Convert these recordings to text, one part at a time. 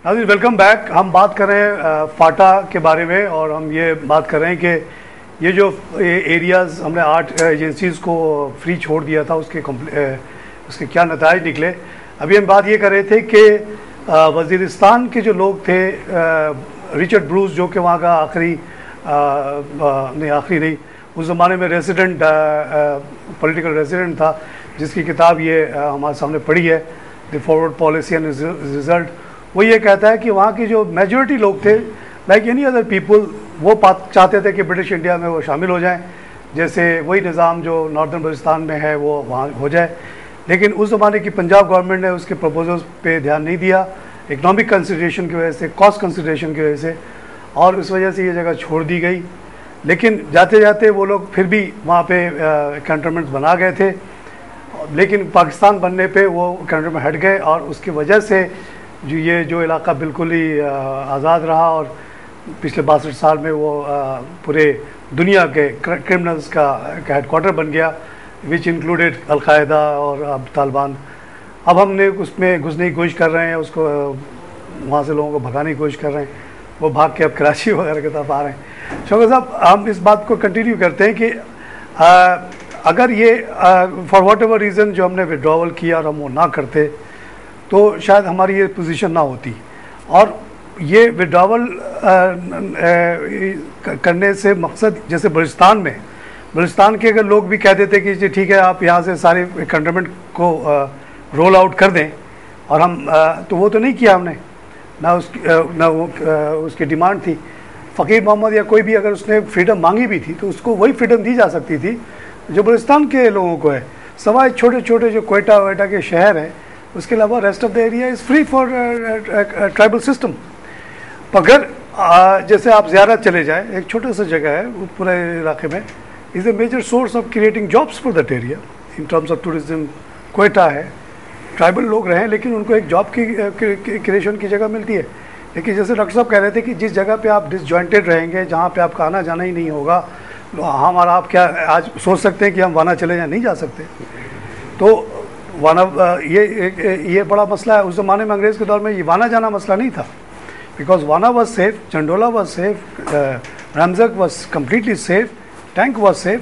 हाजी welcome back. हम बात कर रहे हैं फाटा के बारे में और हम ये बात कर रहे हैं कि ये जो एरियाज़ हमने 8 एजेंसीज़ को फ्री छोड़ दिया था उसके क्या नताइज निकले। अभी हम बात ये कर रहे थे कि वज़ीरिस्तान के जो लोग थे, रिचर्ड ब्रूस जो कि वहाँ का आखिरी नहीं उस ज़माने में रेजिडेंट पॉलिटिकल रेजिडेंट था, जिसकी किताब ये हमारे सामने पड़ी है, the forward policy and result. वो ये कहता है कि वहाँ की जो मेजॉरिटी लोग थे, लाइक एनी अदर पीपल, वो चाहते थे कि ब्रिटिश इंडिया में वो शामिल हो जाएं, जैसे वही निज़ाम जो नॉर्दर्न बलूचिस्तान में है वो वहाँ हो जाए। लेकिन उस ज़माने की पंजाब गवर्नमेंट ने उसके प्रपोजल्स पे ध्यान नहीं दिया, इकनॉमिक कंसिडरेशन की वजह से, कॉस्ट कंसिडरेशन की वजह से, और इस वजह से ये जगह छोड़ दी गई। लेकिन जाते जाते वो लोग फिर भी वहाँ पे कैंटोनमेंट्स बना गए थे, लेकिन पाकिस्तान बनने पे वो कैंटोनमेंट हट गए और उसकी वजह से जो इलाका बिल्कुल ही आज़ाद रहा और पिछले 62 साल में वो पूरे दुनिया के क्रिमिनल्स का हेडक्वार्टर बन गया, विच इंक्लूडेड अलकायदा और अब तालिबान। अब हमने उसमें घुसने की कोशिश कर रहे हैं, उसको वहाँ से लोगों को भगाने की कोशिश कर रहे हैं, वो भाग के अब कराची वगैरह की तरफ आ रहे हैं। शौकत साहब, हम इस बात को कंटिन्यू करते हैं कि अगर ये फॉर वॉट एवर रीज़न जो हमने विड्रॉवल किया और हम वो ना करते तो शायद हमारी ये पोजीशन ना होती। और ये विड्रॉवल करने से मकसद, जैसे बलूचिस्तान के अगर लोग भी कह देते कि जी ठीक है आप यहाँ से सारे कैंटोनमेंट को रोल आउट कर दें, और हम तो वो तो नहीं किया हमने, ना उसकी डिमांड थी। फ़कीर मोहम्मद या कोई भी अगर उसने फ्रीडम मांगी भी थी तो उसको वही फ्रीडम दी जा सकती थी जो बलूचिस्तान के लोगों को है, सवाए छोटे छोटे जो कोयटा वेटा के शहर हैं, उसके अलावा rest of the area is free for tribal system. अगर जैसे आप ज़ियारत चले जाएं, एक छोटा सा जगह है वो पूरे इलाके में, is a major source of creating jobs for that area in terms of tourism. Quetta है, ट्राइबल लोग रहें लेकिन उनको एक जॉब की क्रिएशन की जगह मिलती है। लेकिन जैसे डॉक्टर साहब कह रहे थे कि जिस जगह पे आप डिसजॉइंटेड रहेंगे, जहाँ पे आपका आना जाना ही नहीं होगा, हम और आप क्या आज सोच सकते हैं कि हम वाना चले जाएं? नहीं जा सकते। तो वाना ये बड़ा मसला है। उस ज़माने में अंग्रेज़ के दौर में ये वाना जाना मसला नहीं था, because Wana was safe, Chandola was safe, Razmak was completely safe, Tank was safe,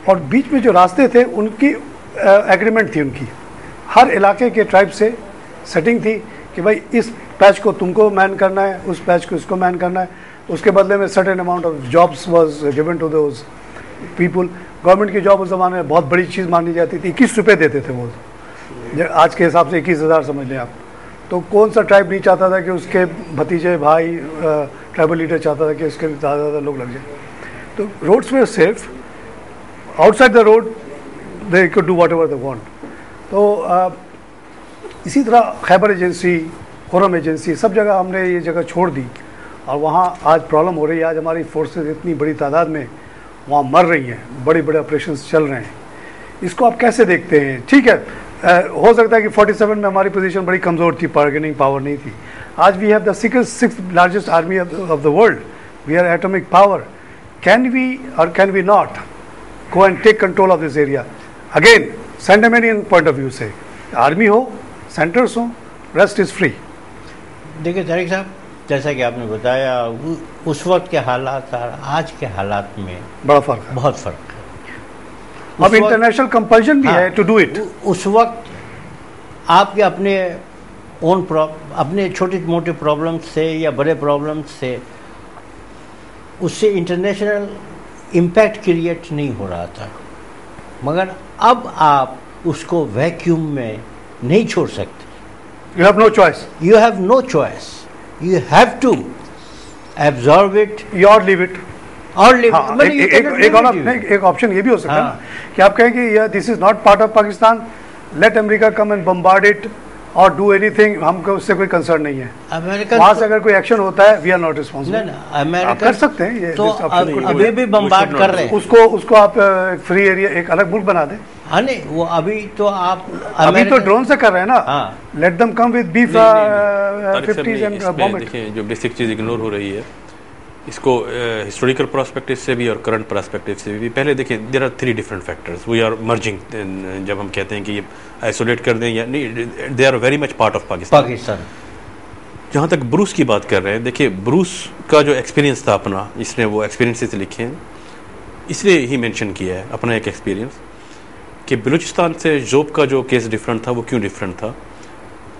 और बीच में जो रास्ते थे उनकी एग्रीमेंट थी, उनकी हर इलाके के ट्राइब से सेटिंग थी कि भाई इस पैच को तुमको मैन करना है, उस पैच को इसको मैन करना है। उसके बदले में certain amount of jobs was given to those people. Government की जॉब उस ज़माने में बहुत बड़ी चीज़ मानी जाती थी। 21 रुपये देते थे वो, आज के हिसाब से 21,000 समझ लें आप। तो कौन सा ट्राइब नहीं चाहता था कि उसके भतीजे भाई ट्राइबल लीडर चाहता था कि उसके ज़्यादा लोग लग जाए। तो roads were safe, outside the road they could do what they want. तो इसी तरह खैबर एजेंसी, खुरम एजेंसी, सब जगह हमने ये जगह छोड़ दी और वहाँ आज प्रॉब्लम हो रही है। आज हमारी फोर्सेस इतनी बड़ी तादाद में वहाँ मर रही हैं, बड़े बड़े ऑपरेशंस चल रहे हैं। इसको आप कैसे देखते हैं? ठीक है, हो सकता है कि 47 में हमारी पोजीशन बड़ी कमज़ोर थी, बार्गेनिंग पावर नहीं थी। आज we have the sixth largest army of the world, we are atomic power. Can we और can we not go and take control of this area? Again सेंटिमेंटियन पॉइंट ऑफ व्यू से, army हो, centers हो, rest is free. देखिए तारिक साहब, जैसा कि आपने बताया, उस वक्त के हालात और आज के हालात में बड़ा फ़र्क है, बहुत फ़र्क है। अब इंटरनेशनल कंपल्शन भी है टू डू इट। उस वक्त आपके अपने छोटे मोटे प्रॉब्लम्स से या बड़े प्रॉब्लम्स से, उससे इंटरनेशनल इम्पैक्ट क्रिएट नहीं हो रहा था। मगर अब आप उसको वैक्यूम में नहीं छोड़ सकते। You have no choice. You have no choice. You have to absorb it or leave it. Or leave हाँ, it. एक ऑप्शन ये भी हो सकता है ना कि आप कहें कि this is not part of Pakistan, let America come and bombard it और डू एनीथिंग, हमको उससे कोई कंसर्न नहीं है। वहाँ से अगर कोई एक्शन होता है, we are not responsible. America कर सकते हैं ये, तो अभी भी बम्बार्ड कर रहे हैं उसको आप फ्री एरिया, एक अलग मुल्क बना दें। हाँ नहीं, वो अभी तो आप अभी तो ड्रोन से कर रहे हैं ना। Let them come with B-50s and bomb. देखिए, जो बेसिक चीज़ इग्नोर हो रही है, इसको हिस्टोरिकल पर्सपेक्टिव से भी और करंट पर्सपेक्टिव से भी। पहले देखिए, there are 3 different factors, we are merging. जब हम कहते हैं कि ये आइसोलेट कर दें या नहीं, they are very much part of Pakistan. जहाँ तक ब्रूस की बात कर रहे हैं, देखिए ब्रूस का जो एक्सपीरियंस था अपना, इसने वो एक्सपीरियंसेस लिखे हैं, इसलिए ही मेंशन किया है अपना एक एक्सपीरियंस कि बलूचिस्तान से जोब का जो केस डिफरेंट था वो क्यों डिफरेंट था।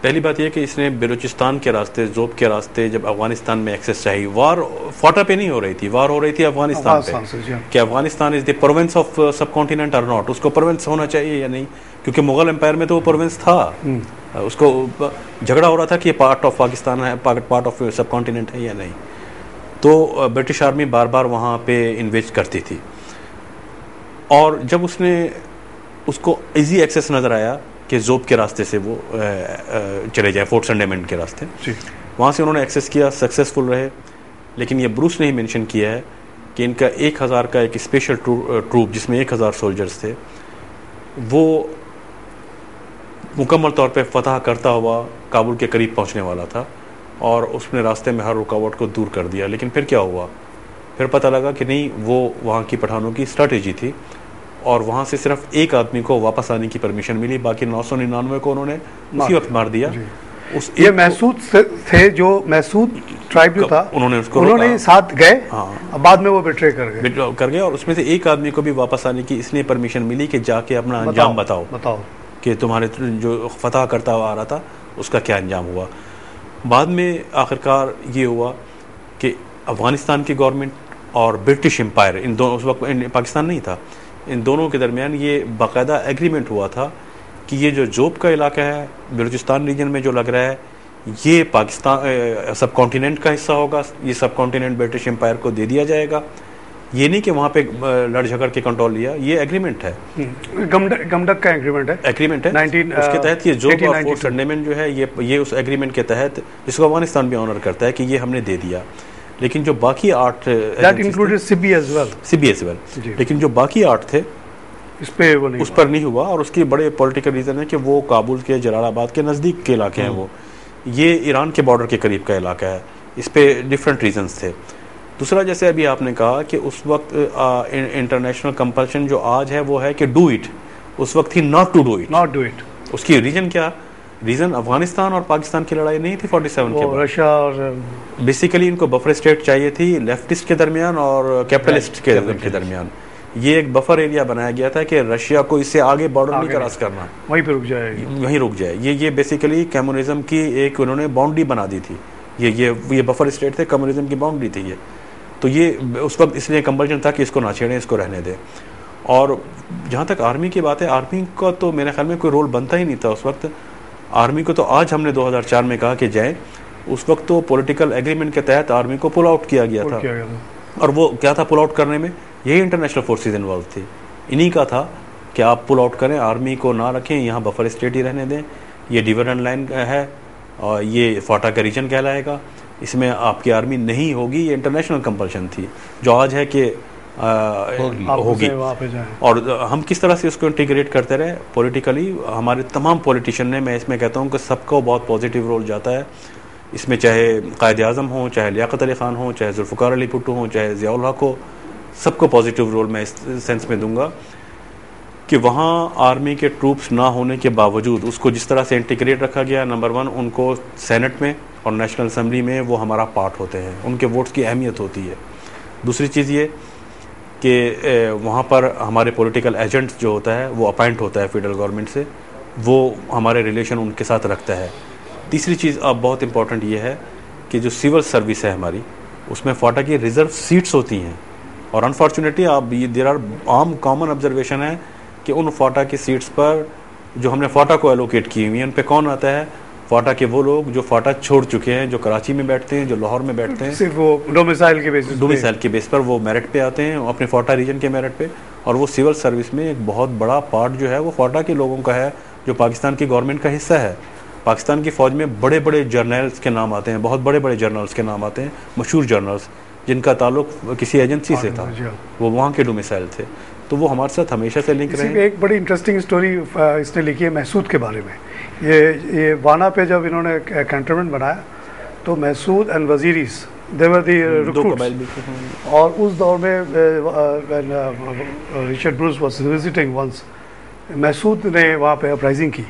पहली बात यह कि इसने बलूचिस्तान के रास्ते, जोब के रास्ते जब अफगानिस्तान में एक्सेस चाहिए, वार फाटा पे नहीं हो रही थी, वार हो रही थी अफगानिस्तान पे कि Afghanistan is the province of सब कॉन्टिनेंट और नॉट, उसको प्रोविंस होना चाहिए या नहीं, क्योंकि मुगल एम्पायर में तो वो प्रोविंस था, उसको झगड़ा हो रहा था कि ये पार्ट ऑफ पाकिस्तान है, पार्ट ऑफ सब कॉन्टिनेंट है या नहीं। तो ब्रिटिश आर्मी बार बार वहाँ पे इन्वेस्ट करती थी, और जब उसको इजी एक्सेस नज़र आया कि जोब के रास्ते से वो चले जाए, फोर्ट संडेमेंट के रास्ते, वहाँ से उन्होंने एक्सेस किया, सक्सेसफुल रहे। लेकिन ये ब्रूस ने ही मेंशन किया है कि इनका 1000 का एक स्पेशल ट्रूप जिसमें 1000 सोल्जर्स थे, वो मुकम्मल तौर पे फतह करता हुआ काबुल के करीब पहुँचने वाला था, और उसने रास्ते में हर रुकावट को दूर कर दिया। लेकिन फिर क्या हुआ, फिर पता लगा कि नहीं, वो वहाँ की पठानों की स्ट्रैटेजी थी, और वहाँ से सिर्फ एक आदमी को वापस आने की परमिशन मिली, बाकी 999 को उन्होंने उसी वक्त मार दिया। ये महसूद थे, जो महसूद ट्राइब जो था, उन्होंने साथ गए, हाँ, बाद में वो बिट्रे कर गए, और उसमें से एक आदमी को भी वापस आने की इसलिए परमिशन मिली कि जाके अपना अंजाम बताओ कि तुम्हारे जो फतह करता हुआ आ रहा था उसका क्या अंजाम हुआ। बाद में आखिरकार ये हुआ कि अफगानिस्तान की गवर्नमेंट और ब्रिटिश एम्पायर, इन दोनों, उस वक्त पाकिस्तान नहीं था, इन दोनों के दरमियान ये बाकायदा एग्रीमेंट हुआ था कि ये जो जोब का इलाका है बलूचिस्तान रीजन में जो लग रहा है, ये पाकिस्तान सब कॉन्टिनेंट का हिस्सा होगा, ये सब कॉन्टिनेंट ब्रिटिश एम्पायर को दे दिया जाएगा। ये नहीं कि वहाँ पे लड़ झगड़ के कंट्रोल लिया, ये एग्रीमेंट है, गमडक का एग्रीमेंट है, उसके तहत ये जोब और फोर्ट संडेमेंट जो है, ये उस एग्रीमेंट के तहत, जिसको अफगानिस्तान भी ऑनर करता है कि ये हमने दे दिया। लेकिन जो बाकी 8 सिबी एज वेल, लेकिन जो बाकी 8 थे उस पर नहीं हुआ, और उसके बड़े पॉलिटिकल रीज़न है कि वो काबुल के जलालाबाद के नज़दीक के इलाके हैं, वो ये ईरान के बॉर्डर के करीब का इलाका है, इस पे डिफरेंट रीजंस थे। दूसरा, जैसे अभी आपने कहा कि उस वक्त इंटरनेशनल कंपल्शन जो आज है वो है कि डू इट, उस वक्त थी नॉट टू डू इट। उसकी रीजन क्या, रीजन अफगानिस्तान और पाकिस्तान की लड़ाई नहीं थी 47 के बाद, रशिया और बेसिकली इनको बफर स्टेट चाहिए थी लेफ्टिस्ट के दरमियान और कैपिटलिस्ट के दरमियान। ये एक बफर एरिया बनाया गया था कि रशिया को इससे आगे बॉर्डर नहीं क्रॉस करना, वहीं पे रुक जाए। ये बेसिकली कम्युनिज्म की एक उन्होंने बाउंड्री बना दी थी, ये बफर स्टेट थे, कम्युनिज्म की बाउंड्री थी ये। तो ये उस वक्त इसलिए कंपल्शन था कि इसको ना छेड़ें, इसको रहने दें। और जहाँ तक आर्मी की बात है, आर्मी का तो मेरे ख्याल में कोई रोल बनता ही नहीं था उस वक्त। आर्मी को तो आज हमने 2004 में कहा कि जाए, उस वक्त तो पॉलिटिकल एग्रीमेंट के तहत आर्मी को पुल आउट किया गया था। और वो क्या था पुल आउट करने में, यही इंटरनेशनल फोर्सेज इन्वॉल्व थी, इन्हीं का था कि आप पुल आउट करें, आर्मी को ना रखें, यहाँ बफर स्टेट ही रहने दें, ये डिविजन लाइन है और ये फाटा का रीजन कहलाएगा, इसमें आपकी आर्मी नहीं होगी। ये इंटरनेशनल कंपल्शन थी, जो आज है कि होगी। और हम किस तरह से उसको इंटीग्रेट करते रहे पॉलिटिकली, हमारे तमाम पॉलिटिशियन ने, मैं इसमें कहता हूँ कि सबको बहुत पॉजिटिव रोल जाता है इसमें, चाहे कायद आज़म हो, चाहे लियाकत अली ख़ान हो, चाहे जुल्फ़िकार अली भुट्टो हो, चाहे ज़ियाउल हक हो, सबको पॉजिटिव रोल मैं इस सेंस में दूंगा कि वहाँ आर्मी के ट्रूप्स ना होने के बावजूद उसको जिस तरह से इंटीग्रेट रखा गया, नंबर 1 उनको सेनेट में और नेशनल असम्बली में वो हमारा पार्ट होते हैं, उनके वोट्स की अहमियत होती है। दूसरी चीज़ ये कि वहाँ पर हमारे पॉलिटिकल एजेंट जो होता है वो अपॉइंट होता है फेडरल गवर्नमेंट से, वो हमारे रिलेशन उनके साथ रखता है। तीसरी चीज़ अब बहुत इंपॉर्टेंट ये है कि जो सिविल सर्विस है हमारी, उसमें फाटा की रिज़र्व सीट्स होती हैं, और अनफॉर्चुनेटली आप ये देर आर आम कॉमन ऑब्जर्वेशन है कि उन फाटा की सीट्स पर जो हमने फाटा को एलोकेट की हुई है, उन पर कौन आता है, फाटा के वो लोग जो फाटा छोड़ चुके हैं, जो कराची में बैठते हैं, जो लाहौर में बैठते हैं, सिर्फ वो डोमिसाइल के बेस पर वो मेरिट पे आते हैं, अपने फाटा रीजन के मेरिट पे, और वो सिविल सर्विस में एक बहुत बड़ा पार्ट जो है वो फाटा के लोगों का है, जो पाकिस्तान की गवर्नमेंट का हिस्सा है। पाकिस्तान की फ़ौज में बड़े बड़े जर्नल्स के नाम आते हैं, बहुत बड़े बड़े जर्नल्स के नाम आते हैं, मशहूर जर्नल्स जिनका ताल्लुक किसी एजेंसी से था, वो वहाँ के डोमिसाइल थे, तो वो हमारे साथ हमेशा से लिंक रहे। एक बड़ी इंटरेस्टिंग स्टोरी इसने लिखी है महसूद के बारे में। ये वाना पे जब इन्होंने कैंटोनमेंट बनाया तो Mahsud and Waziris they were the recruits, और उस दौर में Richard Bruce was visiting once, Mahsud ने वहाँ पे अपराइजिंग की,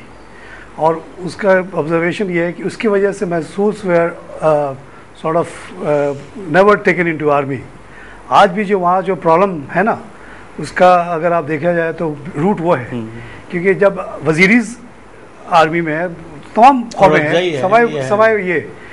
और उसका ऑब्जर्वेशन ये है कि उसकी वजह से महसूस were sort of never taken into army. आज भी जो वहाँ जो प्रॉब्लम है ना, उसका अगर आप देखा जाए तो रूट वो है, क्योंकि जब वजीरीज आर्मी में है, तमाम कौमें हैं, सवाए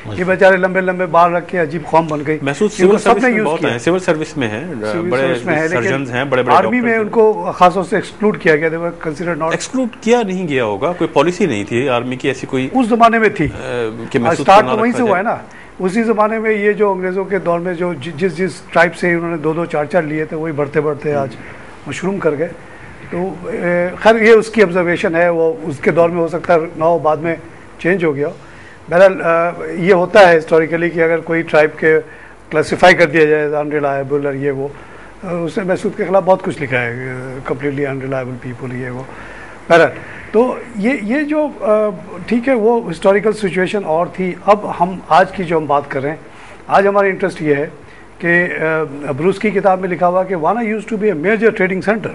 ये बेचारे लंबे लंबे बाल रख के अजीब कौम बन गई। महसूस सिविल सर्विस में बहुत है, सिविल सर्विस में है, बड़े सर्जन्स हैं, बड़े बड़े आर्मी में उनको खासतौर से एक्सक्लूड किया गया, थे कंसीडर नॉट। एक्सक्लूड किया नहीं गया होगा, कोई पॉलिसी नहीं थी आर्मी की ऐसी कोई उस जमाने में थी, स्टार्ट तो वहीं से हुआ है ना। उसी ज़माने में ये जो अंग्रेज़ों के दौर में जो जिस ट्राइब से उन्होंने 2-2 4-4 लिए थे, वही बढ़ते बढ़ते आज मशरूम कर गए। तो खैर ये उसकी ऑब्जर्वेशन है, वो उसके दौर में हो सकता है ना, बाद में चेंज हो गया। बहरहाल ये होता है हिस्टोरिकली कि अगर कोई ट्राइब के क्लासिफाई कर दिया जाए अनरिलायबल और ये वो, उसने महसूद के खिलाफ बहुत कुछ लिखा है, कम्प्लीटली अनरिलायबल पीपल ये वो। बहरहाल तो ये जो ठीक है, वो हिस्टोरिकल सिचुएशन और थी। अब हम आज की जो हम बात कर रहे हैं, आज हमारा इंटरेस्ट ये है कि ब्रूस की किताब में लिखा हुआ कि Wana used to be a major trading centre,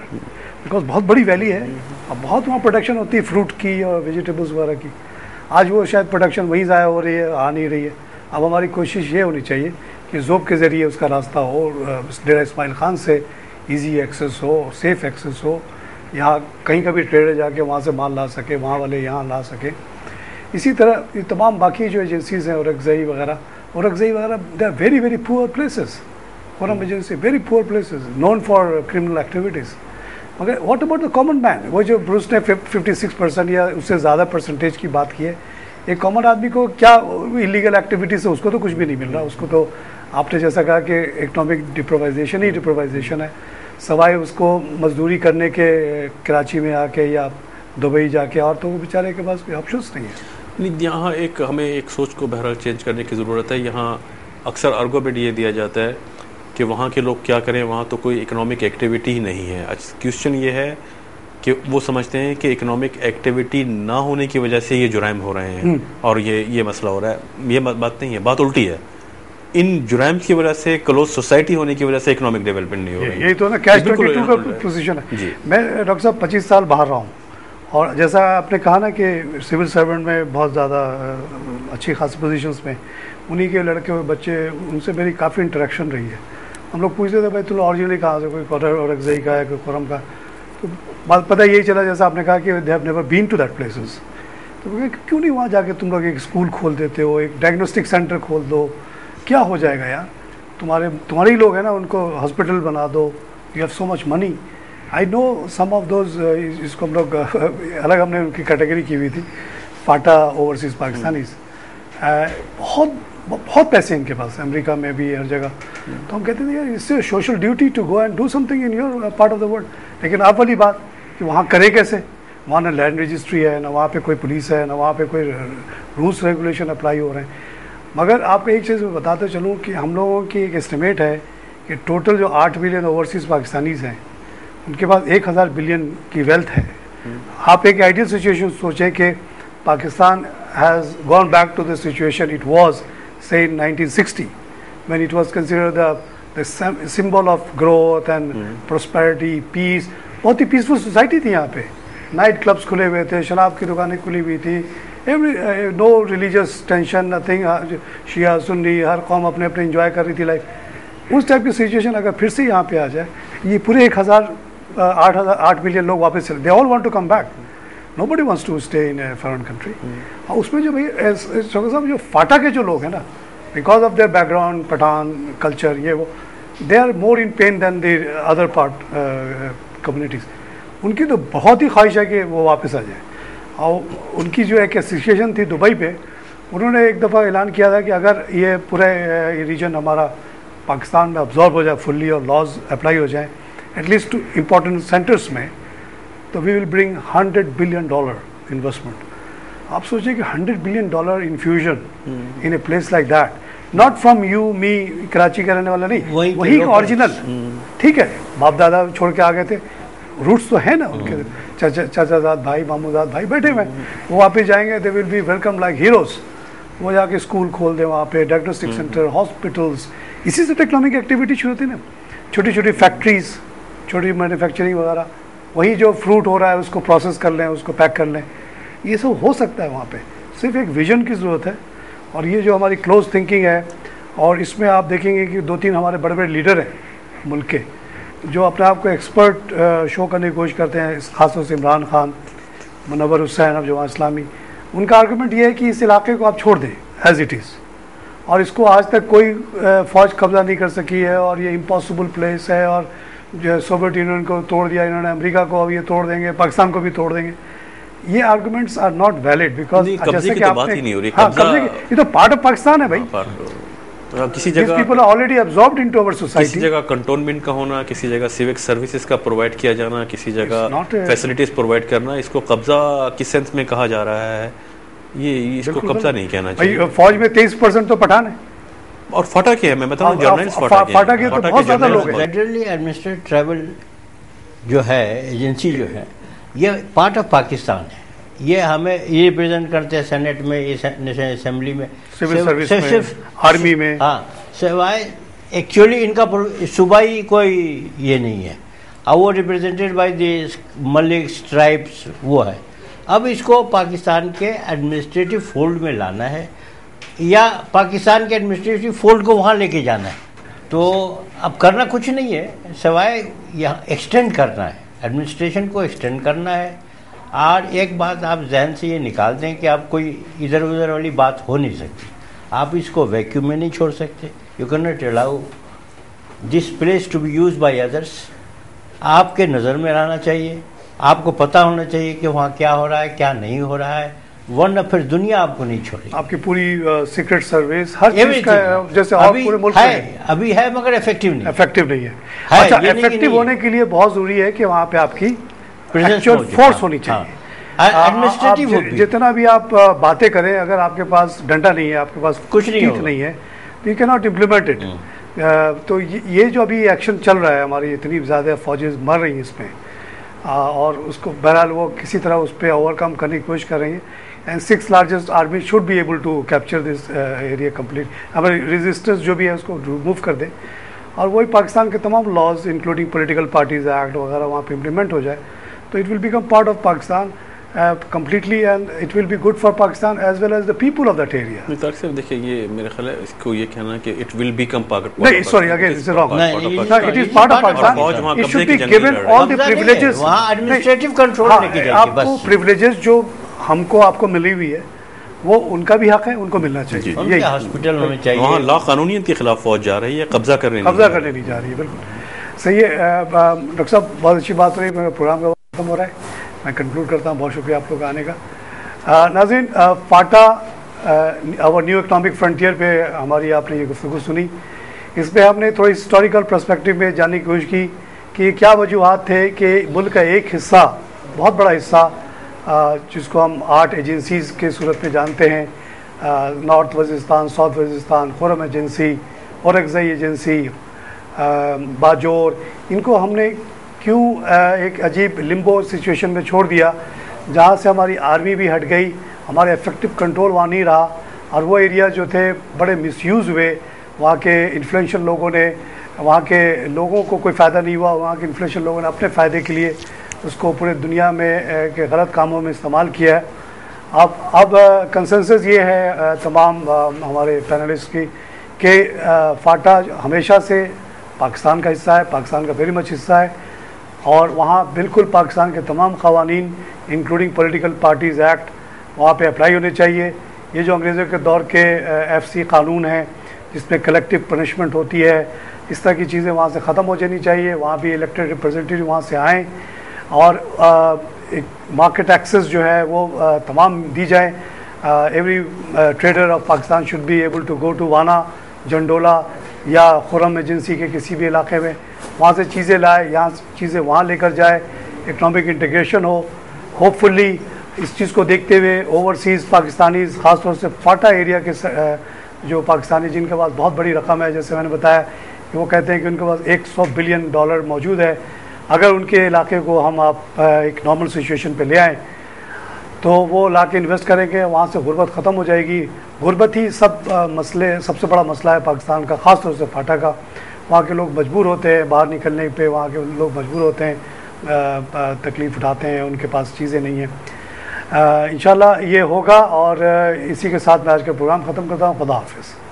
because बहुत बड़ी वैली है, अब बहुत वहाँ प्रोडक्शन होती है फ्रूट की और वेजिटेबल्स वगैरह की। आज वो शायद प्रोडक्शन वहीं ज़ाया हो रही है, आ नहीं रही है। अब हमारी कोशिश ये होनी चाहिए कि ज़ोब के ज़रिए उसका रास्ता हो, डेरा इस्माइल ख़ान से ईजी एक्सेस हो, सेफ़ एक्सेस हो, यहाँ कहीं का भी ट्रेडर जाके वहाँ से माल ला सके, वहाँ वाले यहाँ ला सके। इसी तरह ये तमाम बाकी जो एजेंसीज़ हैं, औरंगज़ई वगैरह they are very very poor places, फोरम agency very poor places known for criminal activities. मगर what about the common man? वो जो ब्रूस ने 56% या उससे ज़्यादा परसेंटेज की बात की है, एक कॉमन आदमी को क्या इलीगल एक्टिविटी से उसको तो कुछ भी नहीं मिल रहा। उसको तो आपने जैसा कहा कि इकनॉमिक डिप्रोवाइजेशन ही डिप्रोवाइजेशन है, सवाए उसको मजदूरी करने के कराची में आके या दुबई जाके, और तो वो बेचारे के पास कोई ऑप्शंस नहीं है। नहीं, यहाँ एक हमें एक सोच को बहरहाल चेंज करने की ज़रूरत है। यहाँ अक्सर आर्गुमेंट ये दिया जाता है कि वहाँ के लोग क्या करें, वहाँ तो कोई इकोनॉमिक एक्टिविटी ही नहीं है। क्वेश्चन ये है कि वो समझते हैं कि इकोनॉमिक एक्टिविटी ना होने की वजह से ये जुराइम हो रहे हैं और ये मसला हो रहा है। ये बात नहीं है, बात उल्टी है। इन जुराइम की वजह से, क्लोज सोसाइटी होने की वजह से इकोनॉमिक डेवलपमेंट नहीं हो रही है। यही तो ना कैच 22 का पोजीशन है। मैं डॉक्टर साहब 25 साल बाहर रहा हूँ, और जैसा आपने कहा ना कि सिविल सर्वेंट में बहुत ज़्यादा अच्छी खासी पोजीशंस में उन्हीं के लड़के हुए बच्चे, उनसे मेरी काफ़ी इंटरेक्शन रही है। हम लोग पूछते थे भाई तुम ओरिजिनली कहाँ से, कोई औरंगज़ई का है, कोई खुरम का, तो बात पता यही चला जैसा आपने कहा कि they have never been to that places. तो क्यों नहीं वहाँ जाके तुम लोग एक स्कूल खोल देते हो, एक डायग्नोस्टिक सेंटर खोल दो, क्या हो जाएगा यार, तुम्हारे ही लोग हैं ना, उनको हॉस्पिटल बना दो, you have so much money. I know some of those, इसको हम लोग अलग हमने उनकी कैटेगरी की हुई थी, फाटा ओवरसीज़ पाकिस्तानीज़, बहुत पैसे इनके पास, अमेरिका में भी हर जगह। तो हम कहते थे यार इससे social duty to go and do something in your part of the world. लेकिन आप वाली बात कि वहाँ करे कैसे, वहाँ ना लैंड रजिस्ट्री है, ना वहाँ पे कोई पुलिस है, ना वहाँ पे कोई रूल्स रेगुलेशन अप्लाई हो रहे हैं। मगर आपको एक चीज़ मैं बताते चलूँ कि हम लोगों की एक एस्टिमेट है कि टोटल जो 8 बिलियन ओवरसीज़ पाकिस्तानीज़ हैं, उनके पास 1000 बिलियन की वेल्थ है। आप एक आइडियल सिचुएशन सोचें कि Pakistan has gone back to the situation it was say in 1960 when it was considered the symbol of growth and prosperity, peace। बहुत ही पीसफुल सोसाइटी थी यहाँ पे, नाइट क्लब्स खुले हुए थे, शराब की दुकानें खुली हुई थी, नो रिलीजियस टेंशन, नथिंग, शिया सुन्नी, हर कौम अपने अपने इंजॉय कर रही थी लाइफ। उस टाइप की सिचुएशन अगर फिर से यहाँ पे आ जाए, ये पूरे 8 मिलियन लोग वापस चले, they all want to come back, nobody wants to stay in a foreign country। और उसमें जो भाई साहब जो फाटा के जो लोग हैं ना, because of their background, Pathan culture, ये वो, they are more in pain than the other part communities. उनकी तो बहुत ही ख्वाहिश है कि वो वापस आ जाए। और उनकी जो एक एसोसिएशन थी दुबई पे, उन्होंने एक दफ़ा ऐलान किया था कि अगर ये पूरा रीजन हमारा पाकिस्तान में अब्जॉर्ब हो जाए फुल्ली और लॉज अप्लाई हो जाए एटलीस्ट इम्पॉर्टेंट सेंटर्स में, तो we will bring $100 billion investment. आप सोचिए कि $100 billion infusion in a place like that, not from you me, Karachi का रहने वाला नहीं, वही ओरिजिनल, ठीक है, बाप दादा छोड़ के आ गए थे, रूट्स तो है ना उनके, चाचाजाद भाई, मामूजाद भाई बैठे हुए, वो वापस जाएंगे, they will be welcome like heroes. वो जाके स्कूल खोल दें वहाँ पे, डायग्नोस्टिक सेंटर, हॉस्पिटल्स, इसी से इकोनॉमिक एक्टिविटी शुरू होती ना, छोटी छोटी फैक्ट्रीज, छोटी मैन्युफैक्चरिंग वगैरह, वही जो फ्रूट हो रहा है उसको प्रोसेस कर लें, उसको पैक कर लें, ये सब हो सकता है वहाँ पे, सिर्फ एक विजन की ज़रूरत है। और ये जो हमारी क्लोज थिंकिंग है, और इसमें आप देखेंगे कि 2-3 हमारे बड़े बड़े लीडर हैं मुल्क के, जो अपने आप को एक्सपर्ट शो करने की कोशिश करते हैं, खासतौर से इमरान खान, मुनव्वर हुसैन ऑफ जमात इस्लामी। उनका आर्गूमेंट ये है कि इस इलाके को आप छोड़ दें एज इट इज़, और इसको आज तक कोई फ़ौज कब्जा नहीं कर सकी है, और ये इम्पॉसिबल प्लेस है, और जो सोवियत यूनियन को तोड़ दिया इन्होंने, अमेरिका को अब ये तोड़ देंगे, पाकिस्तान को भी तोड़ देंगे। ये arguments are not valid, because जैसे कि बात ही नहीं हो रही, ये तो पार्ट ऑफ पाकिस्तान है भाई। किसी जगह people are already absorbed into our society. किसी जगह कंटोनमेंट का होना, किसी जगह सिविक सर्विसेज का प्रोवाइड किया जाना, किसी जगह फैसिलिटीज प्रोवाइड करना, इसको कब्जा किस सेंस में कहा जा रहा है? ये इसको कब्जा नहीं कहना चाहिए। फौज में 23% तो पठान है, और फाटा क्या है, मैं बताऊं, जर्नलिस्ट फाटा के तो बहुत ज्यादा लोग हैं। फेडरली एडमिनिस्ट्रेटेड ट्रैवल जो है एजेंसी जो है, ये पार्ट ऑफ पाकिस्तान है। ये हमें ये रिप्रेजेंट करते हैं सेनेट में, नेशनल असेंबली में, सिविल सर्विस में, आर्मी में। हाँ, सिवाय एक्चुअली इनका सूबाई कोई ये नहीं है, और वो represented by the Malik tribes वो है। अब इसको पाकिस्तान के एडमिनिस्ट्रेटिव फोल्ड में लाना है, या पाकिस्तान के एडमिनिस्ट्रेटिव फोल्ड को वहाँ लेके जाना है। तो अब करना कुछ नहीं है, सिवाय यहाँ एक्सटेंड करना है, एडमिनिस्ट्रेशन को एक्सटेंड करना है। और एक बात आप जहन से ये निकाल दें कि आप कोई इधर उधर वाली बात हो नहीं सकती, आप इसको वैक्यूम में नहीं छोड़ सकते। You can not allow this place to be use by others. आपके नज़र में रहना चाहिए, आपको पता होना चाहिए कि वहाँ क्या हो रहा है, क्या नहीं हो रहा है, वरना फिर दुनिया आपको नहीं छोड़ेगी। आपकी पूरी सीक्रेट सर्विस हर चीज का जैसे और पूरे मुल्क है, अभी है, मगर इफेक्टिव नहीं है। अच्छा, इफेक्टिव होने के लिए बहुत जरूरी है कि वहाँ पे आपकी एक्चुअल फोर्स होनी चाहिए। एडमिनिस्ट्रेटिव जितना भी आप बातें करें, अगर आपके पास डंडा नहीं है, आपके पास कुछ नहीं है, तो you can not implement it. तो ये जो अभी एक्शन चल रहा है, हमारी इतनी ज़्यादा फौजें मर रही हैं इसमें, और उसको बहरहाल वो किसी तरह उस पर ओवरकम करने की कोशिश कर रही हैं। And 6th largest army should be able to capture this area complete. हमारी रेजिस्टेंस जो भी है उसको रिमूव कर दें, और वही पाकिस्तान के तमाम laws including political parties act वगैरह वहाँ पे इम्प्लीमेंट हो जाए, तो it will become part of Pakistan completely, and it will be good for Pakistan as well as the people of that area. देखिए, ये मेरे ख्याल है इसको ये कहना कि it will become part of नहीं, sorry, again this is wrong. It is part of Pakistan. It should be given all the privileges. वहाँ administrative control लेके जाएगी बस। आपको privileges जो हमको आपको मिली हुई है, वो उनका भी हक है, उनको मिलना चाहिए। उनके हॉस्पिटल होने चाहिए। वहाँ लाक़ानूनियत के खिलाफ फौज जा रही है, कब्जा करने नहीं जा रही है। बिल्कुल सही है डॉक्टर साहब, बहुत अच्छी बात रही। मेरा प्रोग्राम का खत्म हो रहा है, मैं कंक्लूड करता हूँ। बहुत शुक्रिया आप लोग आने का। नाज़रीन, फाटा और न्यू इकनॉमिक फ्रंटियर पे हमारी आपने ये गुफ्तगू सुनी। इस पर हमने थोड़ी हिस्टोरिकल पर्सपेक्टिव में जानने की कोशिश की कि क्या वजूहत थे कि मुल्क का एक हिस्सा, बहुत बड़ा हिस्सा, जिसको हम 8 एजेंसीज़ के सूरत में जानते हैं, North Waziristan, South Waziristan, Kurram agency, Orakzai agency, Bajaur, इनको हमने क्यों एक अजीब लिम्बो सिचुएशन में छोड़ दिया, जहाँ से हमारी आर्मी भी हट गई, हमारे इफेक्टिव कंट्रोल वहाँ नहीं रहा, और वो एरिया जो थे बड़े मिसयूज़ हुए। वहाँ के इन्फ्लुएंशियल लोगों ने, वहाँ के लोगों को कोई फ़ायदा नहीं हुआ, वहाँ के इन्फ्लुएंशियल लोगों ने अपने फ़ायदे के लिए उसको पूरे दुनिया में के गलत कामों में इस्तेमाल किया है। अब कंसेंसस ये है तमाम हमारे पैनलिस्ट की कि फाटा हमेशा से पाकिस्तान का हिस्सा है, पाकिस्तान का वेरी मच हिस्सा है, और वहाँ बिल्कुल पाकिस्तान के तमाम क़वानीन इंक्लूडिंग पॉलिटिकल पार्टीज़ एक्ट वहाँ पे अप्लाई होने चाहिए। ये जो अंग्रेज़ों के दौर के FC कानून हैं जिसमें कलेक्टिव पनिशमेंट होती है, इस तरह की चीज़ें वहाँ से ख़त्म हो जानी चाहिए। वहाँ भी इलेक्टेड रिप्रेजेंटेटिव वहाँ से आएँ, और एक मार्केट एक्सेस जो है वो तमाम दी जाए। Every trader of Pakistan should be able to go to Wana, Jandola या खुरम एजेंसी के किसी भी इलाके में, वहाँ से चीज़ें लाए, यहाँ चीज़ें वहाँ लेकर जाए, इकनॉमिक इंटीग्रेशन हो। होपफुली इस चीज़ को देखते हुए ओवरसीज़ पाकिस्तानीज़, ख़ासतौर से फाटा एरिया के जो पाकिस्तानी जिनके पास बहुत बड़ी रकम है, जैसे मैंने बताया कि वो कहते हैं कि उनके पास $100 बिलियन मौजूद है, अगर उनके इलाके को हम आप एक नॉर्मल सिचुएशन पे ले आएँ तो वो ला के इन्वेस्ट करेंगे, वहाँ से गुर्बत ख़त्म हो जाएगी। गुर्बत ही सबसे बड़ा मसला है पाकिस्तान का, ख़ास तौर से फाटा का। वहाँ के लोग मजबूर होते हैं बाहर निकलने पे, वहाँ के लोग मजबूर होते हैं, तकलीफ़ उठाते हैं, उनके पास चीज़ें नहीं हैं। इंशाल्लाह ये होगा। और इसी के साथ मैं आज का प्रोग्राम ख़त्म करता हूँ। खुदा हाफिज़।